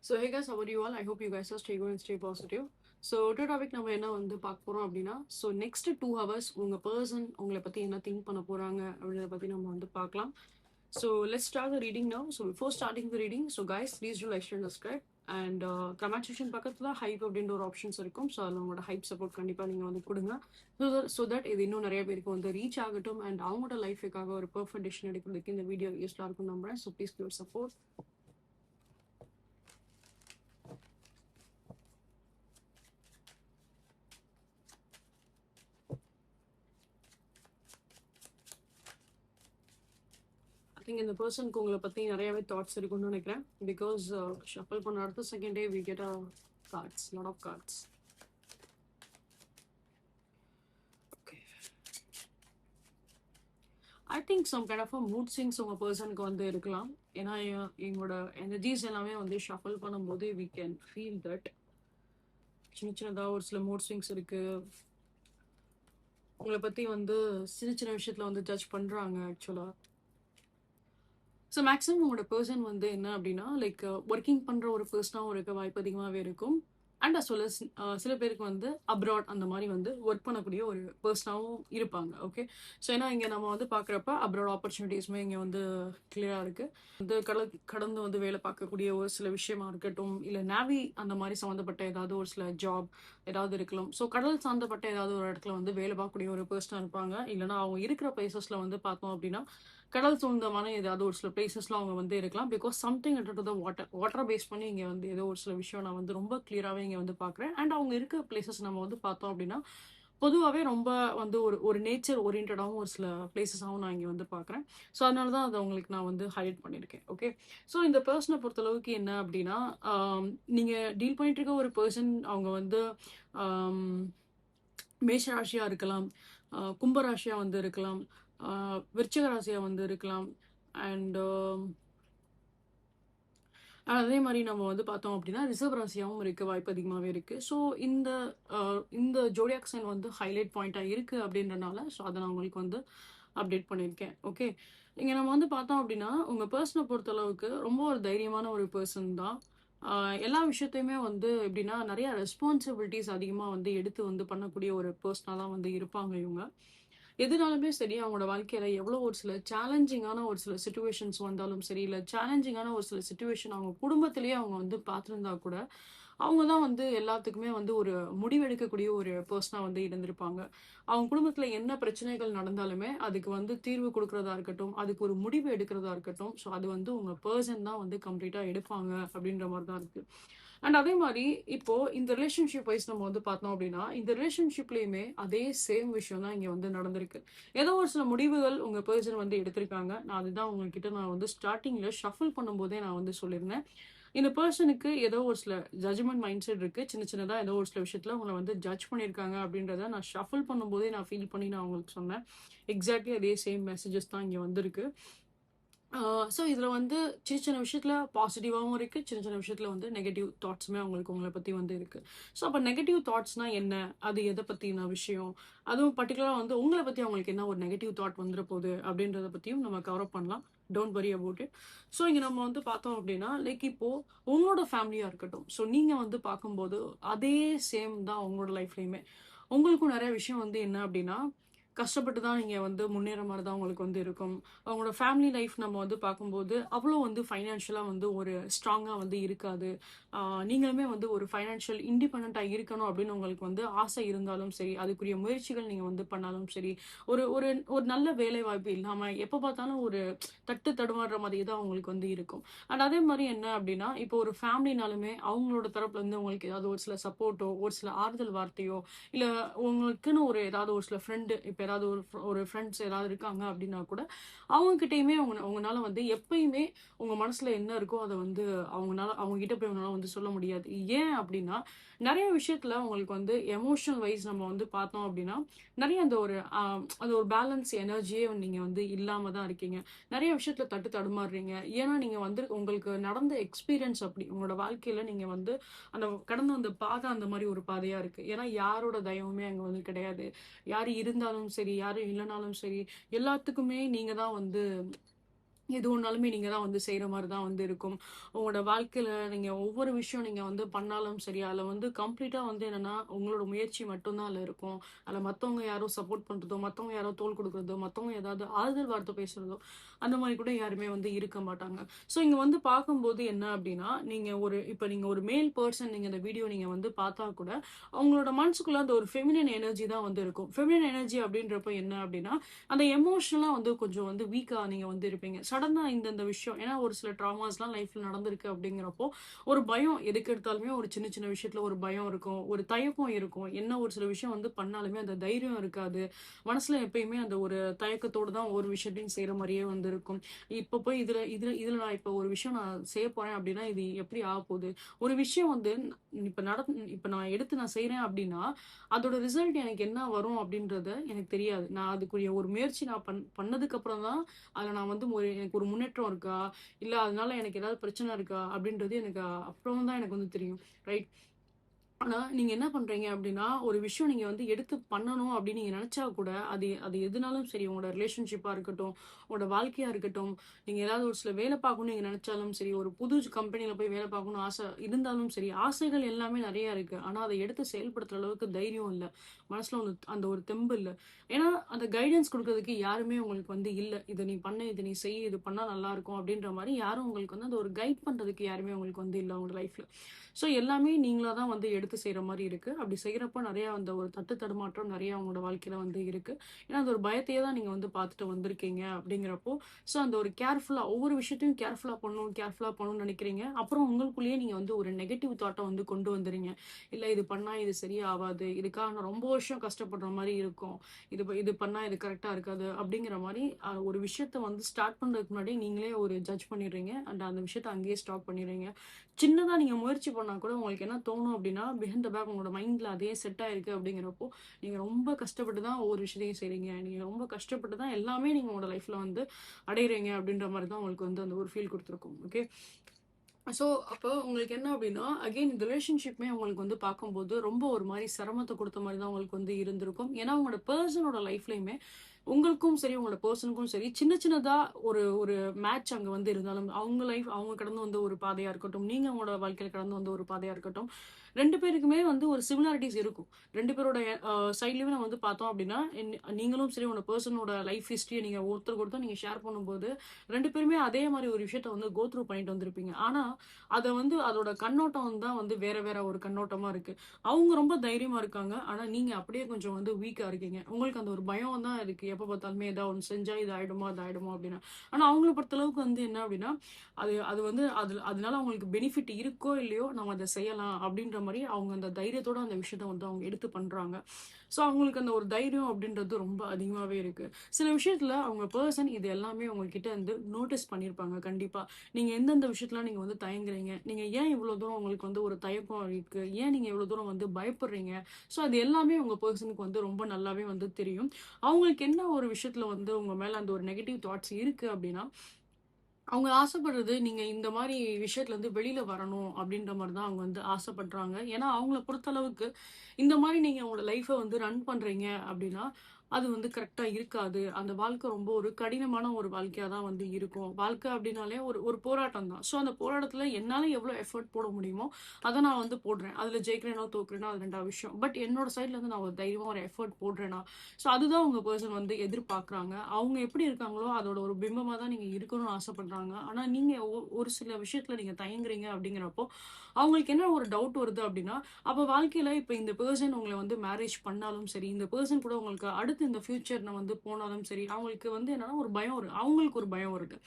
So hey guys, how are you all? I hope you guys are stay good and stay positive. So today topic நம்ம என்ன வந்து பார்க்க போறோம் அப்படின்னா so next 2 hours உங்க person உங்களை பத்தி என்ன திங்க் பண்ண போறாங்க அப்படின்றத பத்தி நம்ம வந்து பார்க்கலாம். So let's start the reading now. So before starting the reading, so guys please do like, share and subscribe. And comment section பக்கத்துல ஹைப் அப்படின்ற ஒரு ஆப்ஷன்ஸ் இருக்கும். ஸோ அதில் உங்களோட ஹைப் சப்போர்ட் கண்டிப்பாக நீங்கள் வந்து கொடுங்க. ஸோ தட் இது இன்னும் நிறைய பேருக்கு வந்து ரீச் ஆகட்டும் அண்ட் அவங்களோட லைஃபுக்காக ஒரு பெர்ஃபெக்ட் டிசிஷன் எடுக்கிறதுக்கு இந்த வீடியோ யூஸ்ஃபுல்லாக இருக்கும் நம்புறேன். So please give support. I think இந்த பர்சனுக்கு உங்களை பற்றி நிறையவே தாட்ஸ் இருக்குன்னு நினைக்கிறேன். பிகாஸ் ஷஃபிள் பண்ண அடுத்த செகண்டே we get a cards, lot of cards. Okay, I think some kind of mood swings உங்கள் பர்சனுக்கு வந்து இருக்கலாம். ஏன்னா எங்களோட எனர்ஜிஸ் எல்லாமே வந்து ஷஃபிள் பண்ணும்போது வி கேன் ஃபீல் தட் சின்ன சின்னதாக ஒரு சில மூட் ஸ்விங்ஸ் இருக்குது. உங்களை பற்றி வந்து சின்ன சின்ன விஷயத்தில் வந்து ஜட்ஜ் பண்ணுறாங்க ஆக்சுவலாக. ஸோ மேக்ஸிமம் உங்களோட பர்சன் வந்து என்ன அப்படின்னா லைக் ஒர்க்கிங் பண்ணுற ஒரு பர்சனாகவும் இருக்க வாய்ப்பு அதிகமாகவே இருக்கும். அண்ட் அஸ் வெல் அஸ் சில பேருக்கு வந்து அப்ராட் அந்த மாதிரி வந்து ஒர்க் பண்ணக்கூடிய ஒரு பர்சனாகவும் இருப்பாங்க. ஓகே, ஸோ ஏன்னா இங்கே நம்ம வந்து பார்க்குறப்ப அப்ராட் ஆப்பர்ச்சுனிட்டிஸுமே இங்கே வந்து கிளியராக இருக்குது. வந்து கடந்து வந்து வேலை பார்க்கக்கூடிய ஒரு சில விஷயமா இருக்கட்டும், இல்லை நேவி அந்த மாதிரி சம்மந்தப்பட்ட ஏதாவது ஒரு சில ஜாப் ஏதாவது இருக்கலாம். ஸோ கடல் சார்ந்தப்பட்ட ஏதாவது ஒரு இடத்துல வந்து வேலை பார்க்கக்கூடிய ஒரு பர்சனாக இருப்பாங்க. இல்லைனா அவங்க இருக்கிற பிளேசஸில் வந்து பார்த்தோம் அப்படின்னா கடல் சூழ்ந்தமான ஏதாவது ஒரு சில பிளேசஸ்லாம் அவங்க வந்து இருக்கலாம். Because something related to the water face பண்ணி இங்கே வந்து ஏதோ ஒரு சில விஷயம் நான் வந்து ரொம்ப கிளியராகவே இங்கே வந்து பார்க்குறேன். அண்ட் அவங்க இருக்க பிளேசஸ் நம்ம வந்து பார்த்தோம் அப்படின்னா பொதுவாகவே ரொம்ப வந்து ஒரு நேச்சர் ஓரியன்டாகவும் ஒரு சில பிளேசஸாகவும் நான் இங்கே வந்து பார்க்குறேன். ஸோ அதனால தான் அதை உங்களுக்கு நான் வந்து ஹைலைட் பண்ணியிருக்கேன். ஓகே, ஸோ இந்த பர்சனை பொறுத்தளவுக்கு என்ன அப்படின்னா நீங்கள் டீல் பண்ணிட்டு இருக்க ஒரு பர்சன் அவங்க வந்து மேஷ ராசியாக இருக்கலாம், கும்பராசியாக வந்து இருக்கலாம், விருச்சிக ராசியாக வந்து இருக்கலாம். அண்ட் அதே மாதிரி நம்ம வந்து பார்த்தோம் அப்படின்னா ரிசர்வ் ராசியாகவும் இருக்க வாய்ப்பு அதிகமாகவே இருக்குது. ஸோ இந்த ஜோடியாக் சைன் வந்து ஹைலைட் பாயிண்ட்டாக இருக்குது அப்படின்றனால ஸோ அதை நான் உங்களுக்கு வந்து அப்டேட் பண்ணியிருக்கேன். ஓகே, இங்கே நம்ம வந்து பார்த்தோம் அப்படின்னா உங்கள் பர்சனை பொறுத்தளவுக்கு ரொம்ப ஒரு தைரியமான ஒரு பர்சன் தான். எல்லா விஷயத்தையுமே வந்து எப்படின்னா நிறைய ரெஸ்பான்சிபிலிட்டிஸ் அதிகமாக வந்து எடுத்து வந்து பண்ணக்கூடிய ஒரு பர்சனாக தான் வந்து இருப்பாங்க இவங்க. எதுனாலுமே சரி அவங்களோட வாழ்க்கையில எவ்வளோ ஒரு சில சேலஞ்சிங்கான ஒரு சில சுச்சுவேஷன்ஸ் வந்தாலும் சரி, இல்லை சேலஞ்சிங்கான ஒரு சில சுச்சுவேஷன் அவங்க குடும்பத்திலேயே அவங்க வந்து பார்த்துருந்தா கூட அவங்க தான் வந்து எல்லாத்துக்குமே வந்து ஒரு முடிவெடுக்கக்கூடிய ஒரு பர்சனாக வந்து இருந்திருப்பாங்க. அவங்க குடும்பத்தில் என்ன பிரச்சனைகள் நடந்தாலுமே அதுக்கு வந்து தீர்வு கொடுக்கறதா இருக்கட்டும், அதுக்கு ஒரு முடிவு எடுக்கிறதா இருக்கட்டும், ஸோ அது வந்து உங்கள் பர்சன் தான் வந்து கம்ப்ளீட்டாக எடுப்பாங்க அப்படின்ற மாதிரி தான் இருக்குது. அண்ட் அதே மாதிரி இப்போ இந்த ரிலேஷன்ஷிப் வைஸ் நம்ம வந்து பார்த்தோம் அப்படின்னா இந்த ரிலேஷன்ஷிப்லேயுமே அதே சேம் விஷயம் தான் இங்கே வந்து நடந்திருக்கு. ஏதோ ஒரு சில முடிவுகள் உங்கள் பர்சன் வந்து எடுத்திருக்காங்க. நான் அதுதான் உங்ககிட்ட நான் வந்து ஸ்டார்டிங்கில் ஷஃபிள் பண்ணும்போதே நான் வந்து சொல்லியிருந்தேன். இந்த பர்சனுக்கு ஏதோ ஒரு சில ஜட்ஜ்மெண்ட் மைண்ட் செட் இருக்குது. சின்ன சின்னதாக ஏதோ ஒரு சில விஷயத்தில் உங்களை வந்து ஜட்ஜ் பண்ணியிருக்காங்க அப்படின்றத நான் ஷஃபிள் பண்ணும்போதே நான் ஃபீல் பண்ணி நான் உங்களுக்கு சொன்னேன். எக்ஸாக்ட்லி அதே சேம் மெசேஜஸ் தான் இங்கே வந்திருக்கு. ஸோ இதில் வந்து சின்ன சின்ன விஷயத்தில் பாசிட்டிவாகவும் இருக்குது, சின்ன சின்ன விஷயத்தில் வந்து நெகட்டிவ் தாட்ஸுமே அவங்களுக்கு உங்களை பற்றி வந்து இருக்குது. ஸோ அப்போ நெகட்டிவ் தாட்ஸ்னால் என்ன, அது எதை பற்றின விஷயம், அதுவும் பர்டிகுலராக வந்து உங்களை பற்றி அவங்களுக்கு என்ன ஒரு நெகட்டிவ் தாட் வந்துட போகுது அப்படின்றத பற்றியும் நம்ம கவர் பண்ணலாம். Don't worry about it. So இங்கே நம்ம வந்து பார்த்தோம் அப்படின்னா லைக் இப்போது உங்களோட ஃபேமிலியாக இருக்கட்டும், ஸோ நீங்கள் வந்து பார்க்கும்போது அதே சேம் தான் உங்களோட லைஃப்லேயுமே உங்களுக்கும் நிறைய விஷயம் வந்து என்ன அப்படின்னா கஷ்டப்பட்டு தான் நீங்கள் வந்து முன்னேற மாதிரி தான் உங்களுக்கு வந்து இருக்கும். அவங்களோட ஃபேமிலி லைஃப் நம்ம வந்து பார்க்கும்போது அவ்வளோ வந்து ஃபைனான்ஷியலாக வந்து ஒரு ஸ்ட்ராங்காக வந்து இருக்காது. நீங்களுமே வந்து ஒரு ஃபைனான்ஷியல் இண்டிபெண்ட்டாக இருக்கணும் அப்படின்னு உங்களுக்கு வந்து ஆசை இருந்தாலும் சரி, அதுக்குரிய முயற்சிகள் நீங்கள் வந்து பண்ணாலும் சரி, ஒரு ஒரு ஒரு நல்ல வேலை வாய்ப்பு இல்லாமல் எப்போ பார்த்தாலும் ஒரு தடுமாறுற மாதிரி தான் அவங்களுக்கு வந்து இருக்கும். அண்ட் அதே மாதிரி என்ன அப்படின்னா இப்போ ஒரு ஃபேமிலினாலுமே அவங்களோட தரப்புலேருந்து உங்களுக்கு ஏதாவது ஒரு சில சப்போர்ட்டோ ஒரு சில ஆறுதல் வார்த்தையோ இல்லை உங்களுக்குன்னு ஒரு ஏதாவது ஒரு சில ஃப்ரெண்டு இப்போ ஏதாவது ஒரு ஃப்ரெண்ட்ஸ் ஏதாவது இருக்காங்க அப்படின்னா கூட அவங்ககிட்டயுமே அவங்கனால வந்து எப்பயுமே உங்கள் மனசில் என்ன இருக்கோ அதை வந்து அவங்ககிட்ட போய் அவங்களால வந்து சொல்ல முடியாது. ஏன் அப்படின்னா நிறைய விஷயத்தில் உங்களுக்கு வந்து எமோஷனல் வைஸ் நம்ம வந்து பார்த்தோம் அப்படின்னா நிறைய அந்த ஒரு பேலன்ஸ் எனர்ஜியே நீங்கள் வந்து இல்லாமல் தான் இருக்கீங்க. நிறைய விஷயத்தில் தடுமாறுறீங்க. ஏன்னா நீங்கள் வந்து உங்களுக்கு நடந்த எக்ஸ்பீரியன்ஸ் அப்படி உங்களோட வாழ்க்கையில் நீங்கள் வந்து அந்த கடந்து வந்த பாதை அந்த மாதிரி ஒரு பாதையாக இருக்குது. ஏன்னா யாரோட தயவுமே அங்கே வந்து கிடையாது. யார் இருந்தாலும் சரி, யாரும் இல்லைனாலும் சரி, எல்லாத்துக்குமே நீங்கள் தான் வந்து எது ஒண்ணாலுமே நீங்க தான் வந்து செய்ற மாரி தான் வந்து இருக்கும். உங்களோட வாழ்க்கையில நீங்க ஒவ்வொரு விஷயம் நீங்க வந்து பண்ணாலும் சரி, அதுல வந்து கம்ப்ளீட்டா வந்து என்னன்னா, உங்களோட முயற்சி மட்டும் தான் அதுல இருக்கும். அதுல மத்தவங்க யாரோ சப்போர்ட் பண்றதோ, மத்தவங்க யாரோ தோள் குடுக்குறதோ, மத்தவங்க ஏதாவது ஆறுதல் வார்த்தை பேசுறதோ, அந்த மாரி கூட யாருமே வந்து இருக்க மாட்டாங்க. ஸோ இங்க வந்து பார்க்கும்போது என்ன அப்டின்னா, நீங்க ஒரு மேல் பெர்சன் நீங்க இந்த வீடியோ நீங்க வந்து பார்த்தா கூட, அவங்களோட மனசுக்குள்ள அந்த ஒரு ஃபெமினின் எனர்ஜி தான் வந்து இருக்கும். ஃபெமினின் எனர்ஜி அப்டின்றப்ப என்ன அப்டின்னா, அந்த எமோஷனலா வந்து கொஞ்சம் வந்து வீக்கா நீங்க வந்து இருப்பீங்க. சடனா இந்த விஷயம் ஏன்னா ஒரு சில ட்ராமாஸ்லாம் லைஃப்ல நடந்திருக்கு அப்படிங்கிறப்போ, ஒரு பயம் எதுக்கு எடுத்தாலுமே ஒரு சின்ன சின்ன விஷயத்துல ஒரு பயம் இருக்கும். ஒரு தயக்கம் இருக்கும். என்ன ஒரு சில விஷயம் வந்து பண்ணாலுமே அந்த தைரியம் இருக்காது. மனசுல எப்பயுமே அந்த ஒரு தயக்கத்தோட தான் ஒவ்வொரு விஷயத்தையும் செய்ற மாரியே வந்து இருக்கும். இப்ப போய் இதுல இதுல இதுல நான் இப்ப ஒரு விஷயம் நான் செய்ய போறேன் அப்படின்னா, இது எப்படி ஆகப்போது? ஒரு விஷயம் வந்து இப்ப நான் எடுத்து நான் செய்றேன் அப்படின்னா, அதோட ரிசல்ட் எனக்கு என்ன வரும் அப்படின்றது எனக்கு தெரியாது. நான் அதுக்குரிய ஒரு முயற்சி நான் பண்ணதுக்கு அப்புறம் தான், அதுல நான் வந்து எனக்கு ஒரு முன்னேற்றம் இருக்கா? இல்ல அதனால எனக்கு ஏதாவது பிரச்சனை இருக்கா? அப்படின்றது எனக்கு அப்புறம் தான் எனக்கு வந்து தெரியும். ரைட்? ஆனா, நீங்க என்ன பண்றீங்க அப்டின்னா, ஒரு விஷயம் நீங்க வந்து எடுத்து பண்ணணும் அப்டின்னு நீங்க நெனச்சா கூட, அது அது எதுனாலும் சரி, உங்களோட ரிலேஷன்ஷிப்பா இருக்கட்டும், உங்களோட வாழ்க்கையா இருக்கட்டும், நீங்க ஏதாவது ஒரு சில வேல பார்க்கணும்னு நீங்க நெனச்சாலும் சரி, ஒரு புது கம்பெனில போய் வேல பார்க்கணும்னு ஆசை இருந்தாலும் சரி, ஆசைகள் எல்லாமே நெறைய இருக்கு. ஆனா, அத எடுத்து செயல்படுத்துற அளவுக்கு தைரியம் இல்ல. மனசுல அந்த ஒரு தெம்பு இல்ல. ஏன்னா, அந்த கைடன்ஸ் குடுக்குறதுக்கு யாருமே உங்களுக்கு வந்து இல்ல. "இத நீ பண்ணு, இத நீ செய், இது பண்ணா நல்லாருக்கும்." அப்டின்ற மாரி யாரும் உங்களுக்கு வந்து அந்த ஒரு கைட் பண்றதுக்கு யாருமே உங்களுக்கு வந்து இல்ல உங்க லைஃப்ல. ஸோ எல்லாமே நீங்களா தான் வந்து எடுத்து செய்ற மாரி இருக்கு. அப்படி செய்றப்போ நெறையா அந்த ஒரு தட்டு தடுமாற்றம் நெறையா உங்களோட வாழ்க்கையில வந்து இருக்கு. ஏன்னா, அந்த ஒரு பயத்தையே தான் நீங்க வந்து பார்த்துட்டு வந்திருக்கீங்க அப்படிங்கிறப்போ, ஸோ அந்த ஒரு கேர்ஃபுல்லா ஒவ்வொரு விஷயத்தையும் கேர்ஃபுல்லா பண்ணணும்னு நெனைக்கிறீங்க. அப்புறம் உங்களுக்குள்ளேயே நீங்க வந்து ஒரு நெகட்டிவ் தாட்ட வந்து கொண்டு வந்துறீங்க. இல்ல இது பண்ணா இது சரியாவாது. இதுக்காக நான் ரொம்ப வருஷம் கஷ்டப்படுற மாரி இருக்கும். இது பண்ணா இது கரெக்ட்டா இருக்காது. அப்படிங்கிற மாரி ஒரு விஷயத்த வந்து ஸ்டார்ட் பண்றதுக்கு முன்னாடி நீங்களே ஒரு ஜட்ஜ் பண்ணிடுறீங்க. அண்ட் அந்த விஷயத்த அங்கேயே ஸ்டாப் பண்ணிடுறீங்க. சின்னதா நீங்க முயற்சி பண்ணா கூட உங்களுக்கு என்ன தோணும் அப்டின்னா, பிஹைண்ட் த பேக் உங்களோட மைண்ட்ல அதே செட் ஆயிருக்கு அப்டிங்கிறப்போ, நீங்க ரொம்ப கஷ்டப்பட்டு தான் ஒவ்வொரு விஷயத்தையும் செய்றீங்க. நீங்க ரொம்ப கஷ்டப்பட்டு தான் எல்லாமே நீங்க உங்களோட லைஃப்ல வந்து அடையறீங்க அப்டின்ற மாரி தான் உங்களுக்கு வந்து அந்த ஒரு ஃபீல் குடுத்துருக்கும். ஓகே. ஸோ, அப்போ உங்களுக்கு என்ன அப்டின்னா, அகைன் இந்த ரிலேஷன்ஷிப்மே உங்களுக்கு வந்து பார்க்கும்போது, ரொம்ப ஒரு மாரி சிரமத்த குடுத்த மாரி தான் உங்களுக்கு வந்து இருந்திருக்கும். ஏன்னா, உங்களோட பெர்சனோட லைஃப்லயுமே, உங்களுக்கும் சரி, உங்களோட பெர்சனுக்கும் சரி, சின்ன சின்னதா ஒரு ஒரு மேட்ச் அங்க வந்து இருந்தாலும், அவங்க கடந்து வந்த ஒரு பாதையா இருக்கட்டும், நீங்க உங்களோட வாழ்க்கையில கடந்து வந்த ஒரு பாதையா இருக்கட்டும், 2 பேருக்குமே வந்து ஒரு சிமிலாரிட்டீஸ் இருக்கும். 2 பேரோட சைட்லயுமே நம்ம வந்து பார்த்தோம் அப்டின்னா, நீங்களும் சரி, உங்களோட பெர்சனோட லைஃப் ஹிஸ்டரிய நீங்க ஒருத்தருக்கு ஒருத்தர் நீங்க ஷேர் பண்ணும்போது, 2 பேருமே அதே மாரி ஒரு விஷயத்த வந்து கோ த்ரூ பண்ணிட்டு வந்திருப்பீங்க. ஆனா, அத வந்து அதோட கண்ணோட்டம் தான் வந்து வேற வேற ஒரு கண்ணோட்டமா இருக்கு. அவங்க ரொம்ப தைரியமா இருக்காங்க. ஆனா, நீங்க அப்படியே கொஞ்சம் வந்து வீக்கா இருக்கீங்க. உங்களுக்கு அந்த ஒரு பயம் தான் இருக்கு. எப்ப பார்த்தாலுமே ஏதாவது ஒண்ணு செஞ்சா இது ஆயிடுமோ, அது ஆயிடுமோ அப்படின்னு. ஆனா, அவங்கள பொறுத்தளவுக்கு வந்து என்ன அப்படின்னா, அது அது வந்து அதனால அவங்களுக்கு பெனிஃபிட் இருக்கோ இல்லையோ, நம்ம அத செய்யலாம் அப்படின்ற மாரி அவங்க அந்த தைரியத்தோட அந்த விஷயத்த வந்து அவங்க எடுத்து பண்றாங்க. ஸோ, அவங்களுக்கு அந்த ஒரு தைரியம் அப்படின்றது ரொம்ப அதிகமாவே இருக்கு. சில விஷயத்துல அவங்க பெர்சன் இது எல்லாமே உங்ககிட்ட வந்து நோட்டீஸ் பண்ணியிருப்பாங்க கண்டிப்பா. நீங்க எந்தெந்த விஷயத்துல நீங்க வந்து தயங்குறீங்க? நீங்க ஏன் இவ்வளோ தூரம் உங்களுக்கு வந்து ஒரு தயக்கம் இருக்கு? ஏன் நீங்க இவ்வளோ தூரம் வந்து பயப்படுறீங்க? ஸோ அது எல்லாமே உங்க பெர்சனுக்கு வந்து ரொம்ப நல்லாவே வந்து தெரியும். அவங்களுக்கு என்ன ஒரு விஷயத்துல வந்து உங்க மேல அந்த ஒரு நெகட்டிவ் தாட்ஸ் இருக்கு அப்டின்னா, அவங்க ஆசைப்படுறது நீங்க இந்த மாரி விஷயத்துலருந்து வெளில வரணும் அப்டின்ற மாரி தான் அவங்க வந்து ஆசைப்படுறாங்க. ஏன்னா, அவங்கள பொறுத்தளவுக்கு இந்த மாரி நீங்க உங்களோட லைஃப வந்து ரன் பண்றீங்க அப்டின்னா, அது வந்து கரெக்ட்டா இருக்காது. அந்த வாழ்க்கை ரொம்ப ஒரு கடினமான ஒரு வாழ்க்கையா தான் வந்து இருக்கும். வாழ்க்கை அப்டின்னாலே ஒரு ஒரு போராட்டம் தான். ஸோ, அந்த போராட்டத்துல என்னால எவ்ளோ எஃபோர்ட் போட முடியுமோ, அத நான் வந்து போடுறேன். அதுல ஜெயிக்கிறேனோ, தோக்குறேனோ அது 2வது விஷயம். பட் என்னோட சைட்ல இருந்து நான் ஒரு தைரியமா ஒரு எஃபோர்ட் போடுறேனா, ஸோ அதுதான் உங்க பெர்சன் வந்து எதிர்பார்க்குறாங்க. அவங்க எப்படி இருக்காங்களோ, அதோட ஒரு பிம்பமா தான் நீங்க இருக்கணும்னு ஆசைப்படுறாங்க. ஆனா நீங்க ஒரு சில விஷயத்துல நீங்க தயங்குறீங்க அப்படிங்கிறப்போ, அவங்களுக்கு என்ன ஒரு டவுட் வருது அப்படின்னா, அப்ப வாழ்க்கையில இப்ப இந்த பெர்சன் உங்கள வந்து மேரேஜ் பண்ணாலும் சரி, இந்த பெர்சன் கூட உங்களுக்கு அடுத்து இந்த ஃபியூச்சர்ல வந்து போனாலும் சரி, அவங்களுக்கு வந்து என்னன்னா ஒரு பயம் அவங்களுக்கு ஒரு பயம் வருது.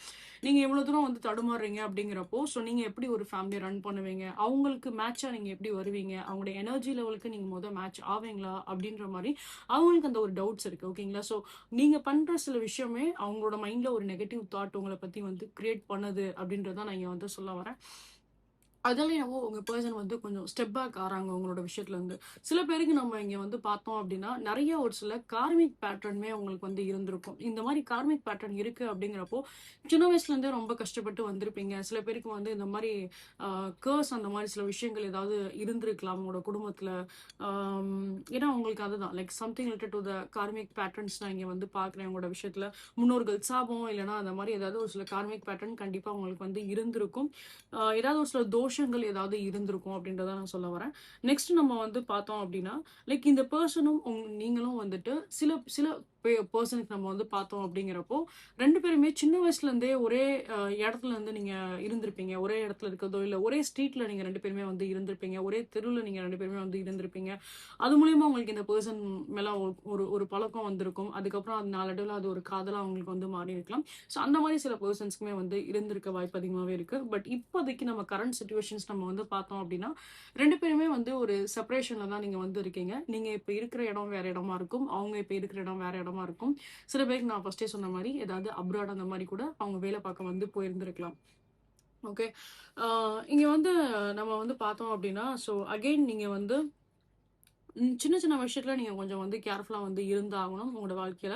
நீங்க இவ்வளோ தூரம் வந்து தடுமாறுறீங்க அப்படிங்கிறப்போ, ஸோ நீங்க எப்படி ஒரு ஃபேமிலிய ரன் பண்ணுவீங்க? அவங்களுக்கு மேட்சா நீங்க எப்படி வருவீங்க? அவங்களுடைய எனர்ஜி லெவலுக்கு நீங்க மேட்ச் ஆவீங்களா? அப்படின்ற மாரி அவங்களுக்கு அந்த ஒரு டவுட்ஸ் இருக்கு. ஓகேங்களா? ஸோ நீங்க பண்ற சில விஷயமே அவங்களோட மைண்ட்ல ஒரு நெகட்டிவ் தாட் உங்கள பத்தி வந்து கிரியேட் பண்ணுது அப்படின்றத நான் இங்க வந்து சொல்ல வரேன். அதனால என்னவோ உங்க பெர்சன் வந்து கொஞ்சம் ஸ்டெப் பேக் ஆறாங்க உங்களோட விஷயத்துல இருந்து. சில பேருக்கு நம்ம இங்க வந்து பார்த்தோம் அப்டின்னா, நெறைய ஒரு சில கார்மிக் பேட்டர்னுமே உங்களுக்கு வந்து இருந்திருக்கும். இந்த மாரி கார்மிக் பேட்டர்ன் இருக்கு அப்டிங்கிறப்போ, சின்ன வயசுல இருந்தே ரொம்ப கஷ்டப்பட்டு வந்திருப்பீங்க. சில பேருக்கு வந்து இந்த மாரி அ கர்ஸ் அந்த மாரி சில விஷயங்கள் ஏதாவது இருந்திருக்கலாம் உங்களோட குடும்பத்துல. ஆம் ஏன்னா உங்களுக்கு அதுதான் லைக் சம்திங் ரிலேட்டட் டூ த கார்மிக் பேட்டர்ன்ஸ் நான் இங்க வந்து பார்க்குறேன் உங்களோட விஷயத்துல. முன்னோர்கள் சாபம் இல்லன்னா அந்த மாரி ஏதாவது ஒரு சில கார்மிக் பேட்டர்ன் கண்டிப்பா உங்களுக்கு வந்து இருந்திருக்கும். ஏதாவது ஒரு சில தோஷங்கள் ஏதாவது இருந்திருக்கும் அப்படின்றத நான் சொல்ல வரேன். நெக்ஸ்ட் நம்ம வந்து பார்த்தோம் அப்படின்னா, லைக் இந்த பெர்சனும் நீங்களும் வந்துட்டு சில சில பெர்சனுக்கு நம்ம வந்து பார்த்தோம் அப்படிங்கிறப்போ, 2 பேருமே சின்ன வயசுல இருந்தே ஒரே இடத்துல இருந்து நீங்க இருந்திருப்பீங்க. ஒரே இடத்துல இருக்கிறதோ, இல்ல ஒரே ஸ்ட்ரீட்ல நீங்க 2 பேருமே வந்து இருந்திருப்பீங்க. ஒரே தெருவுல நீங்க 2 பேருமே வந்து இருந்திருப்பீங்க. அது மூலியமா உங்களுக்கு இந்த பெர்சன் மேல ஒரு ஒரு பழக்கம் வந்திருக்கும். அதுக்கப்புறம் அது நாளடைவுல அது ஒரு காதலா உங்களுக்கு வந்து மாறியிருக்கலாம். ஸோ அந்த மாரி சில பெர்சன்ஸ்க்குமே வந்து இருந்திருக்க வாய்ப்பு அதிகமாவே இருக்கு. பட் இப்போதைக்கு நம்ம கரண்ட் சிச்சுவேஷன்ஸ் நம்ம வந்து பார்த்தோம் அப்டின்னா, 2 பேருமே வந்து ஒரு செப்பரேஷன்ல தான் நீங்க வந்து இருக்கீங்க. நீங்க இப்ப இருக்கிற இடம் வேற இடமா இருக்கும். அவங்க இப்ப இருக்கிற இடம் வேற இடமா இருக்கும். சில பேருக்கு நான் ஃபர்ஸ்ட்டே சொன்ன மாரி ஏதாவது அப்ராட் அந்த மாரி கூட அவங்க வேலை பார்க்க வந்து போயிருந்திருக்கலாம். ஓகே. ஆ இங்க வந்து நம்ம வந்து பார்த்தோம் அப்டின்னா, ஸோ அகைன் நீங்க வந்து சின்ன சின்ன விஷயத்துல நீங்க கொஞ்சம் வந்து கேர்ஃபுல்லா வந்து இருந்தாகணும் உங்களோட வாழ்க்கையில.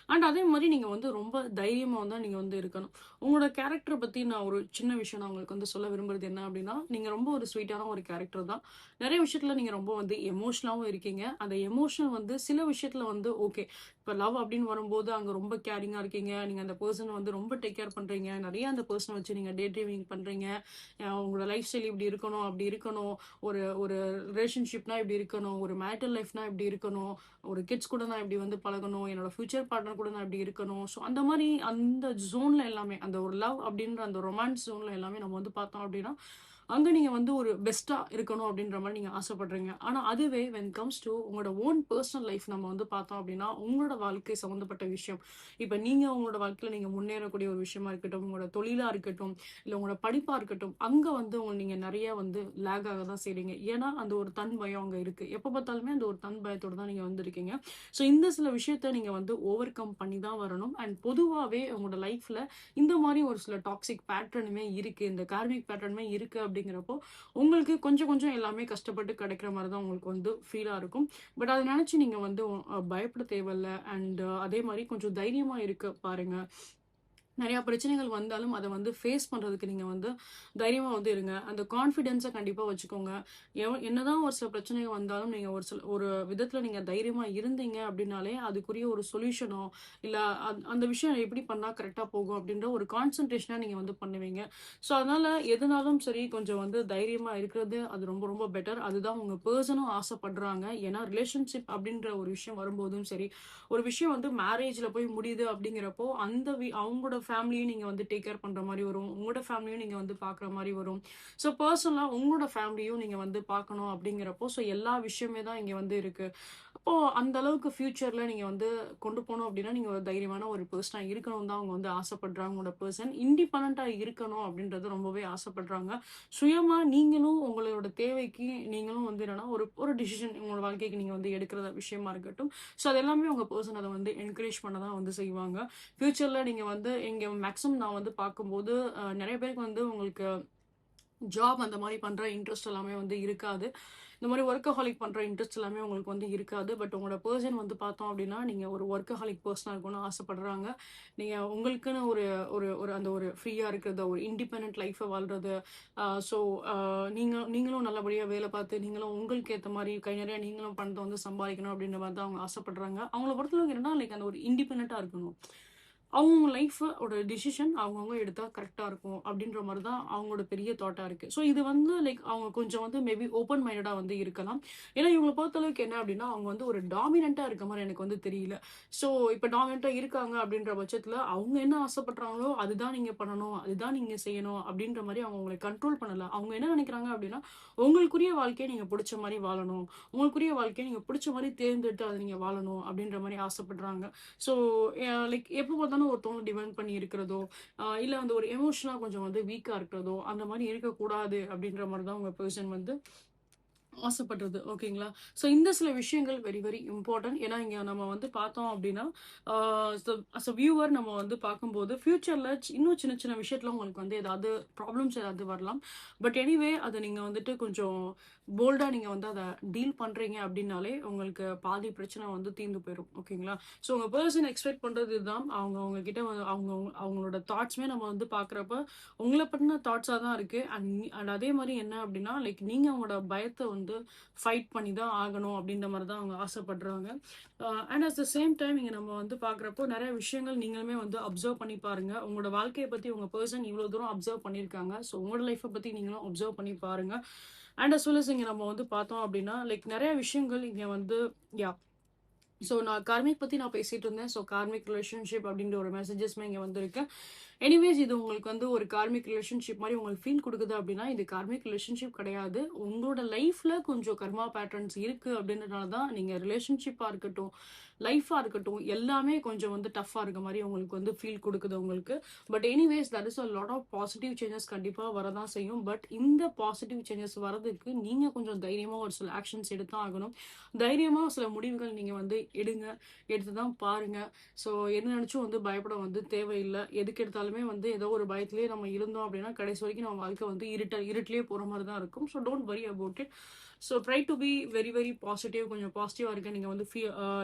அண்ட் அதே மாரி நீங்க வந்து ரொம்ப தைரியமா தான் நீங்க வந்து இருக்கணும். உங்களோட கேரக்டர பத்தி நான் ஒரு சின்ன விஷயம் நான் உங்களுக்கு வந்து சொல்ல விரும்புறது என்ன அப்டின்னா, நீங்க ரொம்ப ஒரு ஸ்வீட்டான ஒரு கேரக்டர் தான். நெறைய விஷயத்துல நீங்க ரொம்ப வந்து எமோஷனலாவும் இருக்கீங்க. அந்த எமோஷனல் வந்து சில விஷயத்துல வந்து ஓகே. இப்ப லவ் அப்டின்னு வரும்போது அங்க ரொம்ப கேரிங்கா இருக்கீங்க. நீங்க அந்த பெர்சன வந்து ரொம்ப டேக் கேர் பண்றீங்க. நெறைய அந்த பெர்சன வச்சு நீங்க டே ட்ரீமிங் பண்றீங்க. உங்களோட லைஃப் ஸ்டைல் இப்டி இருக்கணும், அப்டி இருக்கணும். ஒரு ஒரு ரிலேஷன்ஷிப்னா இப்படி இருக்கணும். ஒரு மேரிட்டல் லைஃப்னா இப்படி இருக்கணும். ஒரு கிட்ஸ் கூட நான் இப்படி வந்து பழகணும். என்னோட ஃப்யூச்சர் பார்ட்னர் கூட நான் இப்படி இருக்கணும். ஸோ அந்த மாரி அந்த ஜோன்ல எல்லாமே அந்த ஒரு லவ் அப்படின்ற அந்த ரொமான்ஸ் ஜோன்ல எல்லாமே நம்ம வந்து பார்த்தோம் அப்படின்னா, அங்க நீங்க வந்து ஒரு பெஸ்ட்டா இருக்கணும் அப்படின்ற மாரி நீங்க ஆசைப்படுறீங்க. ஆனா அதுவே வென் கம்ஸ் டூ உங்களோட ஓன் பெர்சனல் லைஃப் நம்ம வந்து பார்த்தோம் அப்படின்னா, உங்களோட வாழ்க்கை சம்மந்தப்பட்ட விஷயம். இப்ப நீங்க உங்களோட வாழ்க்கையில நீங்க முன்னேறக்கூடிய ஒரு விஷயமா இருக்கட்டும், உங்களோட தொழிலா இருக்கட்டும், இல்ல உங்களோட படிப்பா இருக்கட்டும், அங்க வந்து நீங்க நெறைய வந்து லேக் ஆக தான் செய்றீங்க. ஏன்னா, அந்த ஒரு தன் பயம் அங்க இருக்கு. எப்ப பார்த்தாலுமே அந்த ஒரு தன் பயத்தோட தான் நீங்க வந்து இருக்கீங்க. ஸோ இந்த சில விஷயத்த நீங்க வந்து ஓவர் கம் பண்ணி தான் வரணும். அண்ட் பொதுவாவே உங்களோட லைஃப்ல இந்த மாரி ஒரு சில டாக்ஸிக் பேட்டர்னுமே இருக்கு. இந்த கார்மிக் பேட்டர்னுமே இருக்கு அப்படிங்கிறப்போ, உங்களுக்கு கொஞ்சம் கொஞ்சம் எல்லாமே கஷ்டப்பட்டு கிடைக்கிற மாரி தான் உங்களுக்கு வந்து ஃபீலா இருக்கும். பட் அத நெனச்சு நீங்க வந்து பயப்பட தேவையில்ல. அண்ட் அதே மாரி கொஞ்சம் தைரியமா இருக்க பாருங்க. நெறைய பிரச்சனைகள் வந்தாலும் அத வந்து ஃபேஸ் பண்றதுக்கு நீங்க வந்து தைரியமா வந்து இருங்க. அந்த கான்ஃபிடன்ஸ கண்டிப்பா வச்சுக்கோங்க. என்னதான் ஒரு சில பிரச்சனைகள் வந்தாலும் நீங்க ஒரு சில ஒரு விதத்துல நீங்க தைரியமா இருந்தீங்க அப்டின்னாலே, அதுக்குரிய ஒரு சொல்யூஷனோ, இல்ல அந்த விஷயம் எப்படி பண்ணா கரெக்ட்டா போகும் அப்டின்ற ஒரு கான்சன்ட்ரேஷனா நீங்க வந்து பண்ணுவீங்க. ஸோ அதனால எதுனாலும் சரி கொஞ்சம் வந்து தைரியமா இருக்கிறது அது ரொம்ப ரொம்ப பெட்டர். அதுதான் உங்க பெர்சனும் ஆசைப்படுறாங்க. ஏன்னா ரிலேஷன்ஷிப் அப்டின்ற ஒரு விஷயம் வரும்போதும் சரி, ஒரு விஷயம் வந்து மேரேஜ்ல போய் முடியுது அப்படிங்கிறப்போ, அந்த அவங்களோட ஃபேமிலியும் நீங்க வந்து டேக் கேர் பண்ற மாரி வரும். உங்களோட ஃபேமிலியும் நீங்க வந்து பார்க்குற மாரி வரும். ஸோ பெர்சனலா உங்களோட ஃபேமிலியும் நீங்க வந்து பார்க்கணும் அப்படிங்கிறப்போ, ஸோ எல்லா விஷயமே தான் இங்க வந்து இருக்கு. அப்போ அந்த அளவுக்கு ஃபியூச்சர்ல நீங்க வந்து கொண்டு போணும் அப்படின்னா, நீங்க ஒரு தைரியமான ஒரு பெர்சனா இருக்கணும்னு தான் அவங்க வந்து ஆசைப்படுறாங்க. உங்களோட பெர்சன் இண்டிபெண்டன்ட்டா இருக்கணும் அப்படின்றது ரொம்பவே ஆசைப்படுறாங்க. சுயமா நீங்களும் உங்களோட தேவைக்கு நீங்களும் வந்து என்னன்னா, ஒரு ஒரு டிசிஷன் உங்களோட வாழ்க்கைக்கு நீங்க வந்து எடுக்கிற விஷயமா இருக்கட்டும். ஸோ அது எல்லாமே உங்க பெர்சன் அத வந்து என்கரேஜ் பண்ண தான் வந்து செய்வாங்க. ஃபியூச்சர்ல நீங்க வந்து இங்க மேக்ஸிமம் நான் வந்து பார்க்கும்போது, நெறைய பேருக்கு வந்து உங்களுக்கு ஜாப் அந்த மாரி பண்ற இன்ட்ரெஸ்ட் எல்லாமே வந்து இருக்காது. இந்த மாரி வொர்க்கஹாலிக் பண்ற இன்ட்ரெஸ்ட் எல்லாமே உங்களுக்கு வந்து இருக்காது. பட் உங்களோட பெர்சன் வந்து பார்த்தோம் அப்டின்னா, நீங்க ஒரு வொர்க்கஹாலிக் பெர்சனா இருக்கணும்னு ஆசைப்படுறாங்க. நீங்க உங்களுக்குன்னு ஒரு ஒரு ஒரு அந்த ஒரு ஃப்ரீயா இருக்கிறது, ஒரு இண்டிபெண்டன்ட் லைஃப வாழ்றது. ஸோ நீங்களும் நல்லபடியா வேல பார்த்து, நீங்களும் உங்களுக்கு ஏத்த மாரி கை நெறைய நீங்களும் பணத்த வந்து சம்பாதிக்கணும் அப்டின்ற மாரி தான் அவங்க ஆசைப்படுறாங்க. அவங்கள பொறுத்தளவுக்கு என்னன்னா, லைக் அந்த ஒரு இண்டிபெண்டன்ட்டா இருக்கணும். அவங்கவங்க லைஃப் ஓட டிசிஷன் அவங்கவங்க எடுத்தா கரெக்ட்டா இருக்கும். அப்டின்ற மாரி தான் அவங்களோட பெரிய தாட்டா இருக்கு. ஸோ இது வந்து லைக் அவங்க கொஞ்சம் வந்து மேபி ஓப்பன் மைண்டடா வந்து இருக்கலாம். ஏன்னா இவங்கள பொறுத்தளவுக்கு என்ன அப்டின்னா, அவங்க வந்து ஒரு டாமினன்ட்டா இருக்க மாரி எனக்கு வந்து தெரியல. ஸோ இப்ப டாமினன்ட்டா இருக்காங்க அப்டின்ற பட்சத்துல, அவங்க என்ன ஆசைப்படுறாங்களோ, அதுதான் நீங்க பண்ணணும், அதுதான் நீங்க செய்யணும் அப்டின்ற மாரி அவங்க உங்கள கண்ட்ரோல் பண்ணல. அவங்க என்ன நெனைக்கிறாங்க அப்டின்னா, உங்களுக்குரிய வாழ்க்கைய நீங்க புடிச்ச மாரி வாழணும். உங்களுக்குரிய வாழ்க்கைய நீங்க புடிச்ச மாரி தேர்ந்தெடுத்து அத நீங்க வாழணும் அப்டின்ற மாரி ஆசைப்படுறாங்க. ஸோ லைக் எப்ப பார்த்தாலும் ஒருத்தவங்கள டிபெண்ட் பண்ணி இருக்கிறதோ, இல்ல வந்து ஒரு எமோஷனலா கொஞ்சம் வந்து வீக்கா இருக்கிறதோ, அந்த மாரி இருக்கக்கூடாது அப்டின்ற மாரி தான் உங்க பெர்சன் வந்து ஆசைப்படுறது. ஓகேங்களா? ஸோ இந்த சில விஷயங்கள் வெரி, வெரி இம்பார்ட்டன்ட். ஏன்னா, இங்க நம்ம வந்து பார்த்தோம் அப்டின்னா, ஆ அஸ் அ வியூவர் நம்ம வந்து பார்க்கும்போது, ஃபியூச்சர்ல இன்னும் சின்ன, சின்ன விஷயத்துல உங்களுக்கு வந்து ஏதாவது ப்ராப்ளம்ஸ் ஏதாவது வரலாம். பட் எனிவே அத நீங்க வந்துட்டு கொஞ்சம் போல்டா நீங்க வந்து அத டீல் பண்றீங்க அப்டின்னாலே, உங்களுக்கு பாதி பிரச்சனை வந்து தீர்ந்து போயிரும். ஓகேங்களா? ஸோ உங்க பெர்சன் எக்ஸ்பெக்ட் பண்றது இதுதான். அவங்க அவங்க கிட்ட அவங்களோட தாட்ஸ்மே நம்ம வந்து பார்க்குறப்ப, உங்கள பத்தின தாட்ஸா தான் இருக்கு. அண்ட் அதே மாரி என்ன அப்டின்னா, லைக் நீங்க உங்களோட பயத்த வந்து ஃபைட் பண்ணி தான் ஆகணும் அப்டின்ற மாரி தான் அவங்க ஆசைப்படுறாங்க. And at the same time இங்க நம்ம வந்து பார்க்குறப்போ நெறைய விஷயங்கள் நீங்களுமே வந்து அப்சர்வ் பண்ணி பாருங்க. உங்களோட வாழ்க்கைய பத்தி உங்க பெர்சன் இவ்ளோ தூரம் அப்சர்வ் பண்ணியிருக்காங்க. ஸோ உங்களோட லைஃப்ப பத்தி நீங்களும் அப்சர்வ் பண்ணி பாருங்க. அண்ட் அஸ் வெல் அஸ் இங்க நம்ம வந்து பார்த்தோம் அப்டின்னா, லைக் நெறைய விஷயங்கள் இங்க வந்து யாஹ் ஸோ நான் கார்மிக் பத்தி நான் பேசிட்டு இருந்தேன். ஸோ கார்மிக் ரிலேஷன்ஷிப் அப்படின்ற ஒரு மெசேஜஸ்மே இங்க வந்திருக்கு. எனிவேஸ் இது உங்களுக்கு வந்து ஒரு கார்மிக் ரிலேஷன்ஷிப் மாரி உங்களுக்கு ஃபீல் குடுக்குது அப்படின்னா, இது கார்மிக் ரிலேஷன்ஷிப் கிடையாது. உங்களோட லைஃப்ல கொஞ்சம் கர்மா பேட்டர்ன்ஸ் இருக்கு அப்படின்றனால தான் நீங்க ரிலேஷன்ஷிப்பா இருக்கட்டும், லைஃபா இருக்கட்டும், எல்லாமே கொஞ்சம் வந்து டஃப்பா இருக்க மாரி உங்களுக்கு வந்து ஃபீல் குடுக்குது உங்களுக்கு. But anyways there is a lot of positive changes கண்டிப்பா வரதான் செய்யும். பட் இந்த பாசிட்டிவ் சேஞ்சஸ் வரதுக்கு நீங்க கொஞ்சம் தைரியமா ஒரு சில ஆக்ஷன்ஸ் எடுத்தான் ஆகணும். தைரியமா சில முடிவுகள் நீங்க வந்து எடுங்க. எடுத்து தான் பாருங்க. ஸோ எது நெனச்சும் வந்து பயப்பட வந்து தேவையில்ல. எதுக்கு எடுத்தாலுமே வந்து ஏதோ ஒரு பயத்திலேயே நம்ம இருந்தோம் அப்டின்னா, கடைசி வரைக்கும் நம்ம வாழ்க்கை வந்து இருட்டிலேயே போற மாரி தான் இருக்கும். So don't worry about it. So try to be very, very positive. கொஞ்சம் பாசிட்டிவா இருக்க நீங்க வந்து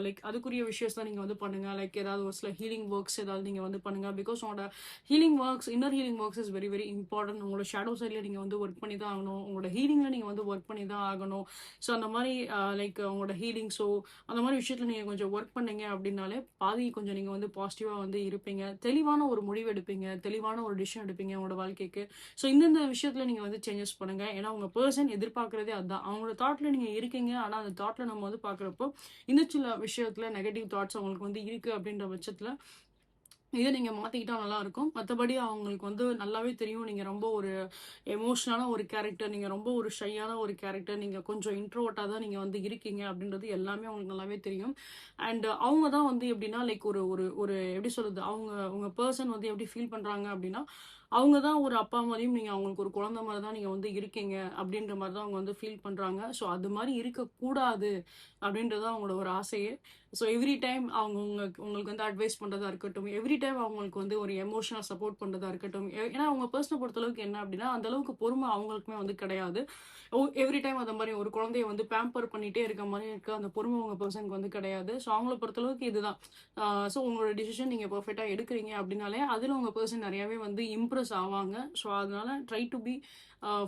லைக் அதுக்குரிய விஷயத்த தான் நீங்க வந்து பண்ணுங்க. லைக் ஏதாவது ஒரு சில ஹீலிங் ஒர்க்ஸ் ஏதாவது நீங்க வந்து பண்ணுங்க. பிகாஸ் உங்களோட healing works, inner healing works is very, very important. உங்களோட ஷேடோ சைட்ல நீங்க வந்து ஒர்க் பண்ணி தான் ஆகணும். உங்களோட ஹீலிங்ல நீங்க வந்து ஒர்க் பண்ணி தான் ஆகணும். ஸோ அந்த மாரி லைக் உங்களோட ஹீலிங் அந்த மாரி விஷயத்துல நீங்க கொஞ்சம் ஒர்க் பண்ணீங்க அப்டின்னாலே, பாதி கொஞ்சம் நீங்க வந்து பாசிட்டிவா வந்து இருப்பீங்க. தெளிவான ஒரு முடிவு எடுப்பீங்க. தெளிவான ஒரு டிசிஷன் எடுப்பீங்க உங்களோட வாழ்க்கைக்கு. ஸோ இந்தந்த விஷயத்துல நீங்க வந்து சேஞ்சஸ் பண்ணுங்க. ஏன்னா உங்க பெர்சன் எதிர்பார்க்கிறதே அதான். அவங்களோட தாட்ல நீங்க இருக்கீங்க. ஆனா அந்த தாட்ல நம்ம வந்து பார்க்குறப்போ, இன்னும் சில விஷயத்துல நெகட்டிவ் தாட்ஸ் அவங்களுக்கு வந்து இருக்கு அப்டின்ற பட்சத்துல இத நீங்க மாத்திக்கிட்டா நல்லாருக்கும். மத்தபடி அவங்களுக்கு வந்து நல்லாவே தெரியும். நீங்க ரொம்ப ஒரு எமோஷனலான ஒரு கேரக்டர். நீங்க ரொம்ப ஒரு ஷையான ஒரு கேரக்டர். நீங்க கொஞ்சம் இன்ட்ரோவர்ட்டா தான் நீங்க வந்து இருக்கீங்க அப்படின்றது எல்லாமே அவங்களுக்கு நல்லாவே தெரியும். அண்ட் அவங்க தான் வந்து எப்படின்னா, லைக் ஒரு ஒரு ஒரு எப்படி சொல்றது? உங்க பெர்சன் வந்து எப்படி ஃபீல் பண்றாங்க அப்படின்னா, அவங்க தான் ஒரு அப்பா மாரியும், நீங்க அவங்களுக்கு ஒரு குழந்தை மாரி தான் நீங்க வந்து இருக்கீங்க அப்படின்ற மாரி தான் அவங்க வந்து ஃபீல் பண்றாங்க. ஸோ அது மாரி இருக்கக்கூடாது அப்படின்றது தான் அவங்களோட ஒரு ஆசையே. ஸோ எவ்ரி டைம் அவங்க உங்களுக்கு வந்து அட்வைஸ் பண்றதா இருக்கட்டும், எவ்ரி டைம் அவங்களுக்கு வந்து ஒரு எமோஷனல் சப்போர்ட் பண்றதா இருக்கட்டும். ஏன்னா அவங்க பெர்சன பொறுத்தளவுக்கு என்ன அப்படின்னா, அந்த அளவுக்கு பொறுமை அவங்களுக்குமே வந்து கிடையாது. எவ்ரி டைம் அந்த மாரி ஒரு குழந்தைய வந்து பேம்பர் பண்ணிட்டே இருக்க மாரி இருக்க அந்த பொறுமை உங்க பெர்சனுக்கு வந்து கிடையாது. ஸோ அவங்கள பொறுத்தளவுக்கு இதுதான். ஆ ஸோ உங்களோட டிசிஷன் நீங்க பெர்ஃபெக்ட்டா எடுக்குறீங்க அப்படின்னாலே, அதுல உங்க பெர்சன் நெறையாவே வந்து இம்ப்ரெஸ் ஆவாங்க. ஸோ அதனால try to be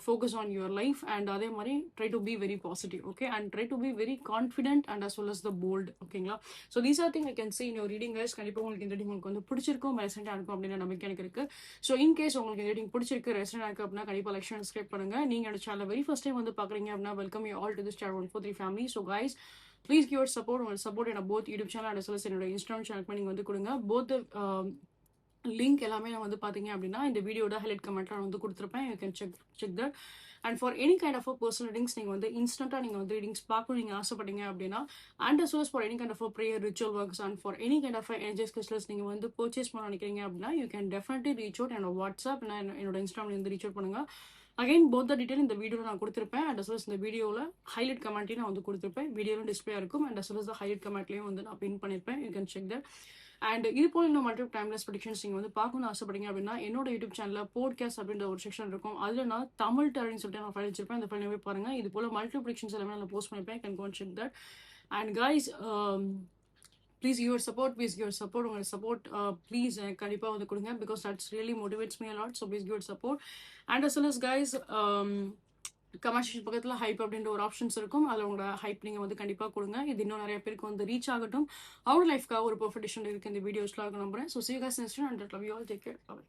focus on your life and அதே மாரி try to be very positive. Okay. And try to be very confident and as well as the bold. ஓகேங்களா? So these are thing I can say in your reading guys. கண்டிப்பா உங்களுக்கு இந்த reading உங்களுக்கு வந்து பிடிச்சிருக்கும், ரெசனேட்டா இருக்கும் அப்படின்ற நம்பிக்கை எனக்கு இருக்கு. ஸோ இன் கேஸ் உங்களுக்கு இந்த ரீடிங் பிடிச்சிருக்கு, ரெசனேட் இருக்கு அப்படின்னா கண்டிப்பா லைக், ஷேர், சப்ஸ்கிரைப் பண்ணுங்க. நீங்க என்னோட சேனல வெரி ஃபர்ஸ்ட் டைம் வந்து பார்க்குறீங்க அப்படின்னா, welcome you all to this channel 143 family. So guys please give your support. உங்களோட சப்போர்ட் என்னோட both YouTube channel and as well as என்னோட இன்ஸ்டாகிராம் சேனலுக்கு நீங்க வந்து கொடுங்க. போத் லிங்க் எல்லாமே நான் வந்து பார்த்தீங்க அப்படின்னா, இந்த வீடியோட ஹைலைட் கமெண்ட்ல நான் வந்து குடுத்துருப்பேன். You can check that. And for any kind of personal readings நீங்க வந்து இன்ஸ்டன்ட்டா நீங்க வந்து ரீடிங்ஸ் பார்க்கணும் நீங்க ஆசைப்பட்டீங்க அப்படின்னா, and as well as for any kind of prayer, ritual works and for any kind of energise crystals நீங்க வந்து பர்ச்சேஸ் பண்ண நினைக்கிறீங்க அப்படின்னா, you can definitely reach out என்னோட வாட்ஸ்அப், என்னோட இன்ஸ்டாகிராம்ல வந்து ரீச் அவுட் பண்ணுங்க. அகைன் போத் த டீடைல் இந்த வீடியோல நான் குடுத்திருப்பேன். அண்ட் அஸ் வெல் அஸ் இந்த வீடியோல ஹைலைட் கமெண்ட்லயும் நான் வந்து குடுத்திருப்பேன். வீடியோல டிஸ்ப்ளே இருக்கும். And as well as the highlight கமெண்ட்லயும் வந்து நான் பின் பண்ணிருப்பேன். You can check that. And இது போல இன்னும் மல்டிபிள் டைம்லெஸ் ப்ரெடிக்ஷன்ஸ் நீங்க வந்து பார்க்கணும்னு ஆசைப்படுறீங்க அப்படின்னா, என்னோட யூடியூப் சேனல்ல போட்காஸ்ட் அப்படின்ற ஒரு செக்ஷன் இருக்கும். அதுல நான் தமிழ் டர்னிங் சொல்லிட்டு நான் ஃபைல் வச்சிருப்பேன். அந்த ஃபைல் போய் பாருங்க. இது போல மல்டிபிள் ப்ரெடிக்ஷன்ஸ் எல்லாமே நான் போஸ்ட் பண்ணிருப்பேன். Can go and check that. And guys please give your support. Please give your support. உங்களோட சப்போர்ட் ப்ளீஸ் எனக்கு கண்டிப்பா வந்து கொடுங்க. Because that's really motivates me a lot. So please give your support. And as well as guys comment section பக்கத்துல hype அப்படின்ற ஒரு options இருக்கும். அதுல உங்களோட ஹைப் நீங்க வந்து கண்டிப்பா கொடுங்க. இது இன்னும் நிறைய பேருக்கு வந்து ரீச் ஆகட்டும். அவங்க லைஃப்க்காக ஒரு பெர்ஃபெக்ட் டிசிஷன் இருக்கு இந்த வீடியோஸ்ல நம்புறேன். So see you guys next time and love you all. Take care. Bye.